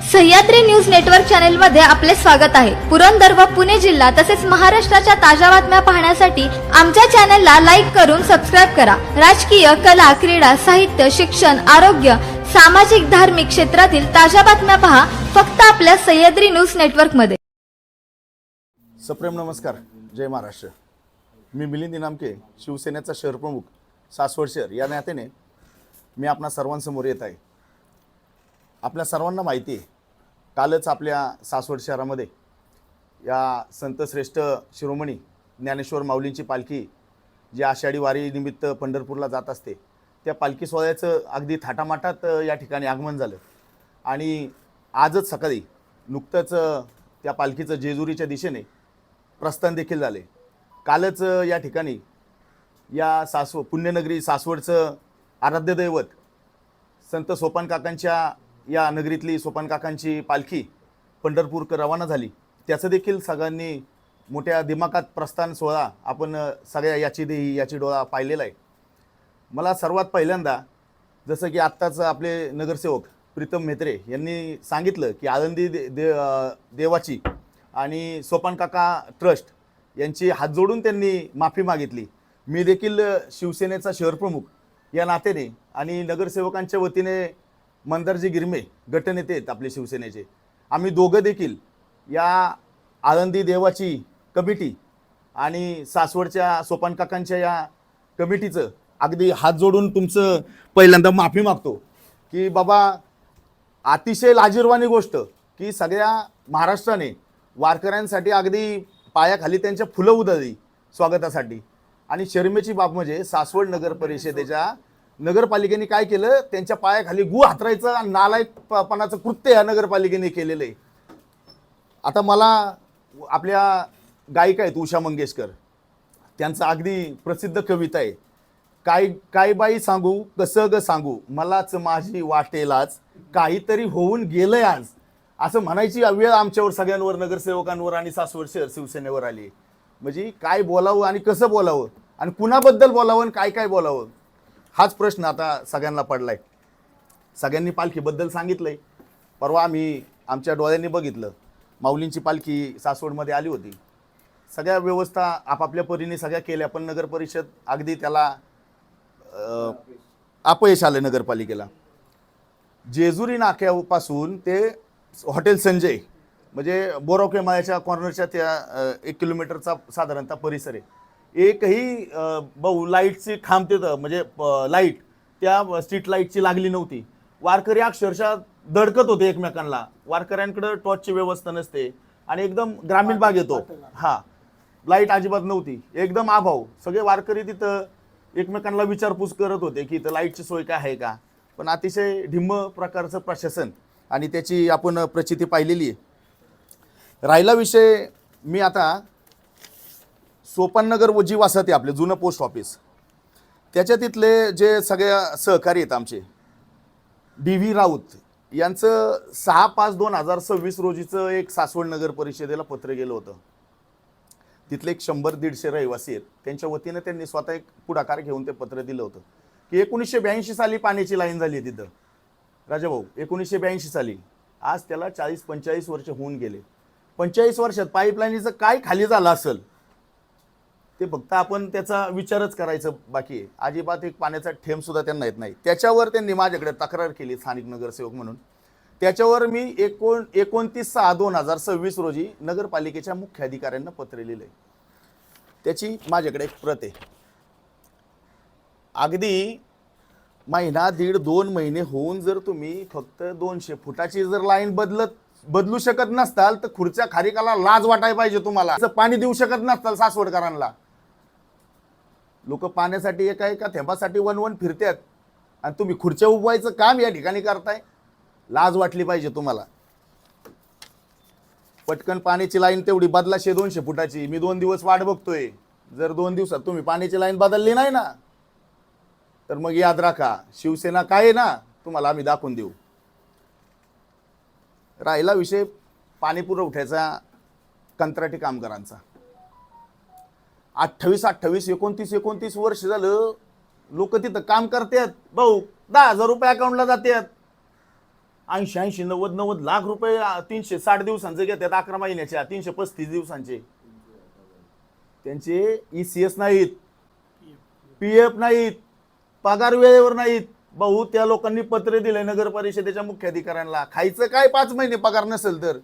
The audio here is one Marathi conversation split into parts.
सह्याद्री न्यूज नेटवर्क चॅनल मध्ये आपले स्वागत आहे। पुरंदर व पुणे जिल्हा तसेच महाराष्ट्राच्या ताज्या बातम्या पाहण्यासाठी आमच्या चॅनलला लाईक करून सबस्क्राइब करा। राजकीय, कला, क्रीडा, साहित्य, शिक्षण, आरोग्य, सामाजिक, धार्मिक क्षेत्रातील ताज्या बातम्या पहा फक्त आपल्या सह्याद्री न्यूज नेटवर्क मध्ये। सप्रेम नमस्कार, जय महाराष्ट्र। मी मिलिंद इनामके, शिवसेनेचा शहर प्रमुख सासवड शहर या नात्याने मी आपणा सर्वांसमोर येत आहे। आपल्या सर्वांना माहिती आहे, कालच आपल्या सासवड शहरामध्ये या संतश्रेष्ठ शिरोमणी ज्ञानेश्वर माऊलींची पालखी जी आषाढी वारी निमित्त पंढरपूरला जात असते, त्या पालखी सोहळ्याचं अगदी थाटामाटात या ठिकाणी आगमन झालं। आणि आजच सकाळी नुकतंच त्या पालखीचं जेजुरीच्या दिशेने प्रस्थान देखील झाले। कालच या ठिकाणी या पुण्यनगरी सासवडचं आराध्य दैवत संत सोपान काकांच्या या नगरीतली सोपान काकांची पालखी पंढरपूरकडे रवाना झाली। त्याचं देखील सगळ्यांनी मोठ्या दिमाखात प्रस्थान सोहळा आपण सगळ्या याची डोळा पाहिलेला आहे। मला सर्वात पहिल्यांदा जसं की आत्ताच आपले नगरसेवक प्रीतम म्हेत्रे यांनी सांगितलं की आळंदी देवाची आणि सोपान काका ट्रस्ट यांची हात जोडून त्यांनी माफी मागितली। मी देखील शिवसेनेचा शहर प्रमुख या नात्याने आणि नगरसेवकांच्या वतीने मंदारजी गिरमे गटनेते आहेत आपले शिवसेनेचे, आम्ही दोघं देखील या आळंदी देवाची कमिटी आणि सासवडच्या सोपान काकांच्या या कमिटीचं अगदी हात जोडून तुमचं पहिल्यांदा माफी मागतो की बाबा, अतिशय लाजिरवाणी गोष्ट की सगळ्या महाराष्ट्राने वारकऱ्यांसाठी अगदी पायाखाली त्यांच्या फुलं उधळली स्वागतासाठी। आणि शर्मेची बाब म्हणजे सासवड नगर परिषदेच्या नगरपालिकेने काय केलं, त्यांच्या पायाखाली गु हातरायचं आणि नालायकपणाचं कृत्य या नगरपालिकेने केलेलं आहे। आता मला आपल्या गायिका आहेत उषा मंगेशकर, त्यांचं अगदी प्रसिद्ध कविता आहे, काय काय बाई सांगू कसं ग सांगू, मलाच माझी वाटेलाच काहीतरी होऊन गेलंय आज, असं म्हणायची वेळ आमच्यावर सगळ्यांवर, नगरसेवकांवर आणि सासवड शहर शिवसेनेवर आली। म्हणजे काय बोलावं आणि कसं बोलावं आणि कुणाबद्दल बोलावं आणि काय काय बोलावं, हाच प्रश्न आता सगळ्यांना पडलाय। सगळ्यांनी पालखीबद्दल सांगितलंय। परवा आम्ही आमच्या डोळ्यांनी बघितलं, माऊलींची पालखी सासवडमध्ये आली होती। सगळ्या व्यवस्था आपापल्या परीने सगळ्या केल्या, पण नगर परिषद अगदी त्याला अपयश आलं नगरपालिकेला। जेजुरी नाक्यापासून ते हॉटेल संजय म्हणजे बोरावके माळ्याच्या कॉर्नरच्या त्या 1 किलोमीटरचा साधारणतः परिसर आहे। एकही लाईटची खांब तिथं म्हणजे लाईट त्या स्ट्रीट लाईटची लागली नव्हती। वारकरी अक्षरशः धडकत होते एकमेकांना, वारकऱ्यांकडे टॉर्चची व्यवस्था नसते आणि एकदम ग्रामीण भाग येतो, हा लाईट अजिबात नव्हती, एकदम अभाव। सगळे वारकरी तिथं एकमेकांना विचारपूस करत होते की इथं लाईटची सोय काय आहे का, पण अतिशय ढिम्म प्रकारचं प्रशासन आणि त्याची आपण प्रचिती पाहिलेली आहे। राहिला विषय, मी आता सोपाननगर जी वसाहती आपले जुनं पोस्ट ऑफिस, त्याच्या तिथले जे सगळे सहकारी आहेत आमचे, DV राऊत यांचं 6/5/2026 रोजीचं एक सासवड नगर परिषदेला पत्र गेलं होतं। तिथले एक 100-150 रहिवासी आहेत, त्यांच्या वतीने त्यांनी स्वतः एक पुढाकार घेऊन ते पत्र दिलं होतं की 1982 साली पाण्याची लाईन झाली तिथं राजाभाऊ, 1982 साली, आज त्याला 40-45 वर्ष होऊन गेले। 45 वर्षात पाईपलाईनीचं काय खाली झालं असेल ते फक्त आपण त्याचा विचारच करायचं बाकी आहे। अजिबात एक पाण्याचा थेंब सुद्धा त्यांना येत नाही। त्याच्यावर त्यांनी माझ्याकडे तक्रार केली स्थानिक नगरसेवक म्हणून। त्याच्यावर मी 29/6/2026 रोजी नगरपालिकेच्या मुख्य अधिकाऱ्यांना पत्र लिहिलंय, त्याची माझ्याकडे एक प्रत आहे। अगदी महिना 1.5-2 महिने होऊन जर तुम्ही फक्त 200 फुटाची जर लाईन बदलू शकत नसताल तर खुर्च्या खारीकाला लाज वाटायला पाहिजे तुम्हाला। पाणी देऊ शकत नसताल सासवडकरांना, लोक पाण्यासाठी एका थेंबासाठी वन फिरतात आणि तुम्ही खुर्च्या उभवायचं काम या ठिकाणी करताय, लाज वाटली पाहिजे तुम्हाला। पटकन पाण्याची लाईन तेवढी बदला 100-200 फुटाची, मी 2 दिवस वाट बघतोय। जर 2 दिवसात तुम्ही पाण्याची लाईन बदलली नाही ना तर मग याद राखा, शिवसेना काय आहे ना तुम्हाला आम्ही दाखवून देऊ। राहिला विषय पाणी पुरवठ्याचा कंत्राटी कामगारांचा, 28-29 वर्ष झालं लोक तिथं काम करतात भाऊ, 10,000 रुपये अकाउंटला जातात। 80 90 लाख रुपये 360 दिवसांचे घेतात, 11 महिन्याच्या 335 दिवसांचे. त्यांचे ECS नाहीत, PF नाहीत, पगार वेळेवर नाहीत. भाऊ त्या लोकांनी पत्र दिले नगर परिषदेच्या मुख्याधिकाऱ्यांना, खायचं काय 5 महिने पगार नसेल तर.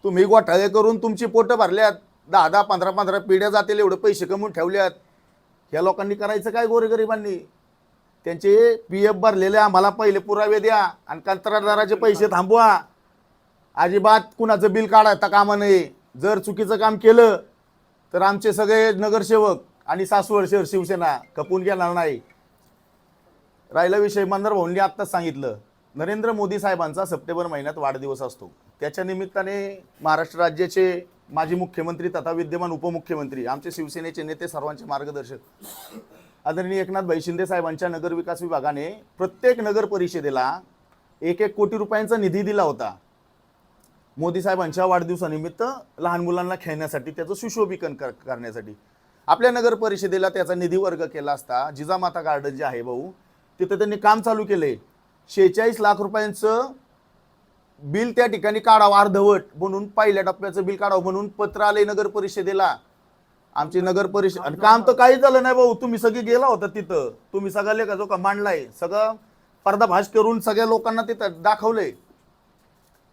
तुम्ही घोटाळे करून तुमची पोटं भरल्यात, 10 15 पिढ्या जातील एवढे पैसे कमवून ठेवल्यात. ह्या लोकांनी करायचं काय गोरगरिबांनी? त्यांचे PF भरलेले आम्हाला पहिले पुरावे द्या आणि कंत्राटदाराचे पैसे थांबवा. अजिबात कुणाचं बिल काढायला कामा नये. जर चुकीचं काम केलं तर आमचे सगळे नगरसेवक आणि सासवड शहर शिवसेना खपून घेणार नाही. राहिला विषय, मंदार भाऊंनी आत्ताच सांगितलं, नरेंद्र मोदी साहेबांचा सप्टेंबर महिन्यात वाढदिवस असतो. त्याच्या निमित्ताने महाराष्ट्र राज्याचे माजी मुख्यमंत्री तथा विद्यमान उपमुख्यमंत्री, आमचे शिवसेनेचे नेते, सर्वांचे मार्गदर्शक आदरणीय एकनाथभाई शिंदे साहेबांच्या नगरविकास विभागाने प्रत्येक नगर परिषदेला 1 कोटी रुपयांचा निधी दिला होता. मोदी साहेबांच्या वाढदिवसानिमित्त लहान मुलांना खेळण्यासाठी, त्याचं सुशोभीकरण करण्यासाठी. आपल्या नगर परिषदेला त्याचा निधी वर्ग केला असता जिजामाता गार्डन जे आहे भाऊ, तिथं त्यांनी काम चालू केले. 46 लाख रुपयांचं बिल त्या ठिकाणी काढावं अर्धवट म्हणून, पहिल्या टप्प्याचं बिल काढावं म्हणून पत्र आले नगर परिषदेला. आमची नगर परिषद, आणि काम तर काही झालं नाही भाऊ. तुम्ही सगळे गेला होता तिथं, तुम्ही सगळा लेखा जो का मांडलाय, सगळं पर्दाफाश करून सगळ्या लोकांना तिथं दाखवलंय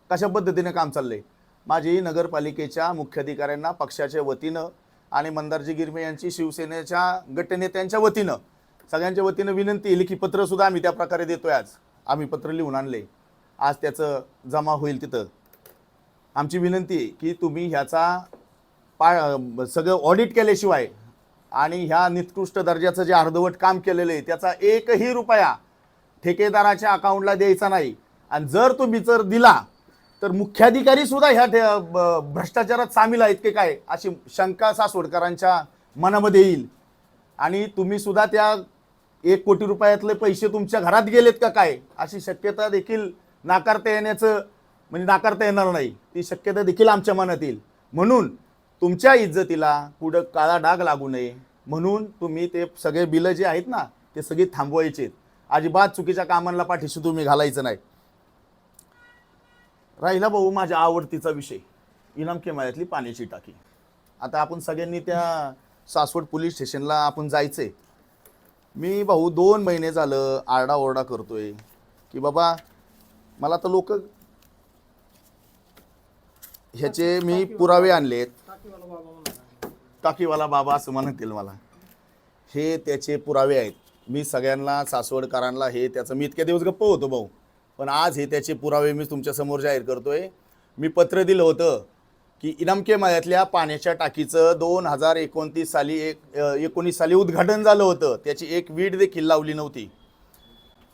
कशा पद्धतीने काम चाललंय. माझी नगरपालिकेच्या मुख्याधिकाऱ्यांना पक्षाच्या वतीनं आणि मंदारजी गिरमे यांची शिवसेनेच्या गटनेत्यांच्या वतीनं, सगळ्यांच्या वतीनं विनंती, लिखी पत्र सुद्धा आम्ही त्या प्रकारे देतोय. आज आम्ही पत्र लिहून आणले, आज त्याचं जमा होईल तिथं. आमची विनंती आहे की तुम्ही ह्याचा सगळं ऑडिट केल्याशिवाय आणि ह्या निकृष्ट दर्जाचं जे अर्धवट काम केलेलं आहे त्याचा 1ही रुपया ठेकेदाराच्या अकाउंटला द्यायचा नाही. आणि जर तुम्ही दिला तर मुख्याधिकारी सुद्धा ह्या भ्रष्टाचारात सामील आहेत की काय अशी शंका सासवडकरांच्या मनामध्ये येईल. आणि तुम्ही सुद्धा त्या 1 कोटी रुपयातले पैसे तुमच्या घरात गेलेत का काय अशी शक्यता देखील नाकारता येणार नाही. ती शक्यता देखील आमच्या मनात येईल. म्हणून तुमच्या इज्जतीला पुढं काळा डाग लागू नये म्हणून तुम्ही ते सगळे बिलं जे आहेत ना ते सगळे थांबवायचे. अजिबात चुकीच्या कामांना पाठीशी तुम्ही घालायचं नाही. राहिला भाऊ माझ्या आवडतीचा विषय, इनामके माळ्यातली पाण्याची टाकी. आता आपण सगळ्यांनी त्या सासवड पोलीस स्टेशनला आपण जायचंय. मी भाऊ 2 महिने झालं आरडाओरडा करतोय की बाबा मला तर लोक ह्याचे मी पुरावे आणलेत. टाकीवाला बाबा असं म्हणतील मला. हे त्याचे पुरावे आहेत. मी सगळ्यांना सासवडकरांना हे त्याचं, मी इतक्या दिवस गप्प होतो भाऊ, पण आज हे त्याचे पुरावे मी तुमच्या समोर जाहीर करतोय. मी पत्र दिलं होतं की इनामके माळ्यातल्या पाण्याच्या टाकीचं 2019 साली उद्घाटन झालं होतं. त्याची एक वीट देखील लावली नव्हती.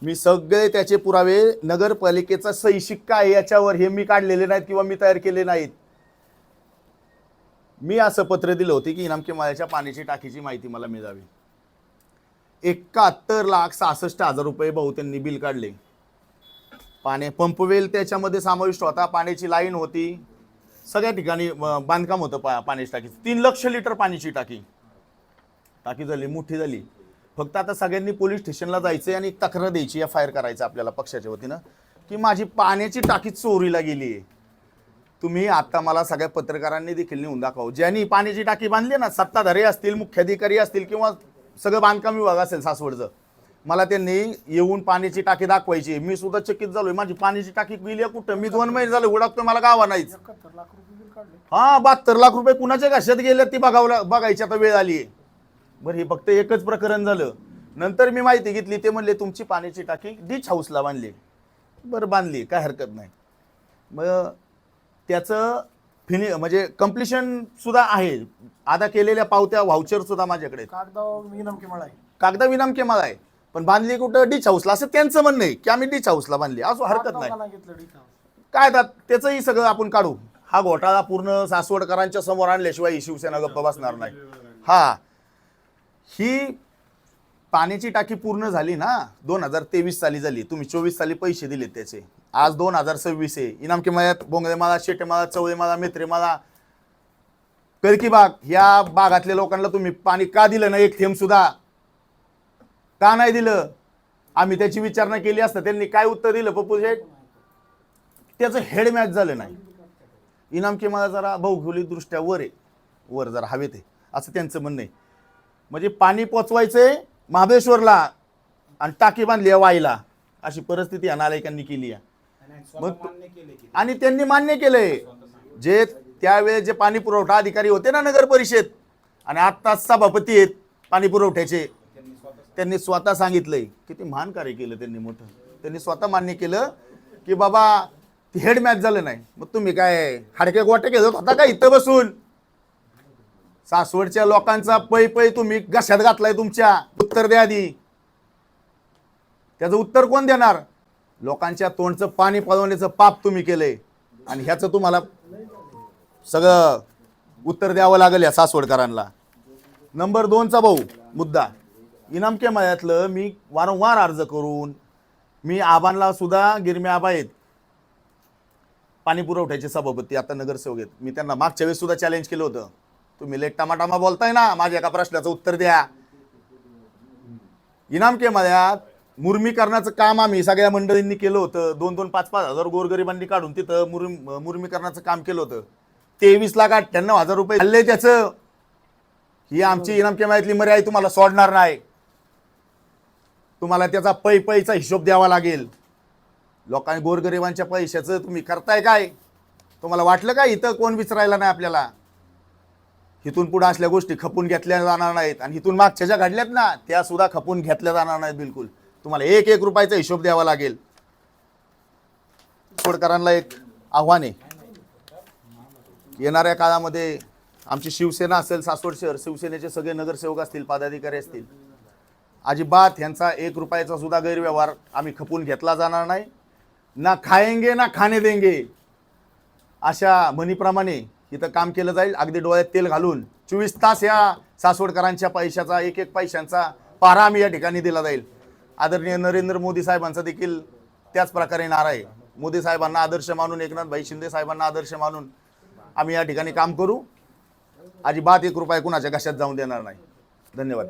मी सगळे त्याचे पुरावे, नगरपालिकेचा सही शिक्का आहे याच्यावर, हे मी काढलेले नाहीत किंवा मी तयार केले नाहीत. मी असं पत्र दिलं होतं की इनामके माळ्याच्या पाण्याची टाकीची माहिती मला मिळावी. 71,66,000 रुपये भाऊ त्यांनी बिल काढले. पंपवेल त्याच्यामध्ये समाविष्ट होता, पाण्याची लाईन होती, सगळ्या ठिकाणी बांधकाम होतं पाण्याची टाकीचं. 3 लाख लिटर पाण्याची टाकी झाली, मोठी झाली. फक्त आता सगळ्यांनी पोलीस स्टेशनला जायचं आणि तक्रार द्यायची, FIR करायचं आपल्याला पक्षाच्या वतीनं की माझी पाण्याची टाकी चोरीला गेली आहे. तुम्ही आता मला सगळ्या पत्रकारांनी देखील नेऊन दाखवा, ज्यांनी पाण्याची टाकी बांधली ना, सत्ताधारी असतील, मुख्याधिकारी असतील किंवा सगळं बांधकाम विभाग असेल सासवडचं, मला त्यांनी येऊन पाण्याची टाकी दाखवायची. मी सुद्धा चकित झालोय, माझी पाण्याची टाकी गेली कुठं? मी 2 महिने झाले उडाकतोय, मला गावा नाहीच. 72 लाख रुपये कुणाच्या घशात गेले ती बघायची आता वेळ आली आहे. बरं, हे फक्त एकच प्रकरण झालं. नंतर मी माहिती घेतली, ते म्हणले तुमची पाण्याची टाकी डिच हाऊसला बांधली. बरं, बांधली, काय हरकत नाही. मग त्याचं म्हणजे कम्प्लिशन सुद्धा आहे, आता केलेल्या पावत्या व्हाउचर सुद्धा माझ्याकडे. कागदा विनामके मला आहे, पण बांधली कुठं? डिच हाऊसला, असं त्यांचं म्हणणं आहे की आम्ही डिच हाऊसला बांधली. असं हरकत नाही, काय त्याचंही सगळं आपण काढू. हा घोटाळा पूर्ण सासवडकरांच्या समोर आणल्याशिवाय ही शिवसेना गप्प बसणार नाही. ही पाण्याची टाकी पूर्ण झाली ना, 2023 साली झाली. तुम्ही 24 साली पैसे दिले त्याचे. आज 2026 आहे. इनामके माळ्यात बोंगळे माळा, शेटे माळा, चवळे माळा, मेत्रे माळा, कळकी बाग, या भागातल्या लोकांना तुम्ही पाणी का दिलं नाही? एक थेंब सुद्धा का नाही दिलं? आम्ही त्याची विचारणा केली असता त्यांनी काय उत्तर दिलं पप्पू शेठ, त्याचं हेड मॅच झालं नाही. इनामके मला जरा भौगोलिक दृष्ट्या वर आहे, वर जरा हवेत आहे असं त्यांचं म्हणणं आहे. म्हणजे पाणी पोचवायचंय महाबळेश्वरला आणि टाकी बांधली आहे वाईला, अशी परिस्थिती या नालायकांनी केली आहे. मग आणि त्यांनी मान्य केलंय, जे त्यावेळेस जे पाणी पुरवठा अधिकारी होते ना नगर परिषद आणि आत्ता सभापती आहेत पाणी पुरवठ्याचे, त्यांनी स्वतः सांगितलंय. किती महान कार्य केलं त्यांनी मोठं. त्यांनी स्वतः मान्य केलं की बाबा हेड मॅच झालं नाही. मग तुम्ही काय हाडके गोटे घेत होता का इथं बसून? सासवडच्या लोकांचा पै पै तुम्ही घशात घातलाय तुमच्या. उत्तर द्या आधी. त्याचं उत्तर कोण देणार? लोकांच्या तोंडचं पाणी पळवण्याचं पाप तुम्ही केलंय आणि ह्याचं तुम्हाला सगळं उत्तर द्यावं लागेल या सासवडकरांना. नंबर 2चा भाऊ मुद्दा, इनामके मळ्यातलं मी वारंवार अर्ज करून, मी आबांना सुद्धा, गिरमे आबा आहेत पाणी पुरवठ्याचे सभापती, आता नगरसेवक आहेत, मी त्यांना मागच्या वेळेस सुद्धा चॅलेंज केलं होतं. तुम्ही लेट टमाटामा बोलताय ना, माझ्या एका प्रश्नाचं उत्तर द्या. इनामके मळ्यात मुर्मीकरणाचं काम आम्ही सगळ्या मंडळींनी केलं होतं. 2-2, 5-5 हजार गोरगरिबांनी काढून तिथं मुर्मीकरणाचं काम केलं होतं. 23,98,000 रुपये हल्ले त्याचं. ही आमची इनामके मळ्यातली मर्यादा तुम्हाला सोडणार नाही. तुम्हाला त्याचा पैचा हिशोब द्यावा लागेल. लोकांनी गोरगरिबांच्या पैशाचं तुम्ही करताय काय? तुम्हाला वाटलं काय इथं कोण विचारायला नाही आपल्याला? इथून पुढे असल्या गोष्टी खपून घेतल्या जाणार नाहीत आणि इथून मागच्या ज्या घडल्यात ना त्या सुद्धा खपून घेतल्या जाणार नाहीत बिलकुल. तुम्हाला 1-1 रुपयाचा हिशोब द्यावा लागेल. खोडकरांना एक आव्हान आहे, येणाऱ्या काळामध्ये आमची शिवसेना असेल, सासवड शहर शिवसेनेचे सगळे नगरसेवक असतील, पदाधिकारी असतील, अजिबात ह्यांचा 1 रुपयाचा सुद्धा गैरव्यवहार आम्ही खपून घेतला जाणार नाही. ना खाएंगे ना खाणे देंगे अशा म्हणीप्रमाणे इथं काम केलं जाईल. अगदी डोळ्यात तेल घालून 24 तास या सासवडकरांच्या पैशाचा 1-1 पैशांचा पारा आम्ही या ठिकाणी दिला जाईल. आदरणीय नरेंद्र मोदी साहेबांचा देखील त्याच प्रकारे नारा आहे. मोदी साहेबांना आदर्श मानून, एकनाथ भाई शिंदे साहेबांना आदर्श मानून आम्ही या ठिकाणी काम करू. अजिबात 1 रुपया कुणाच्या घशात जाऊन देणार नाही. धन्यवाद.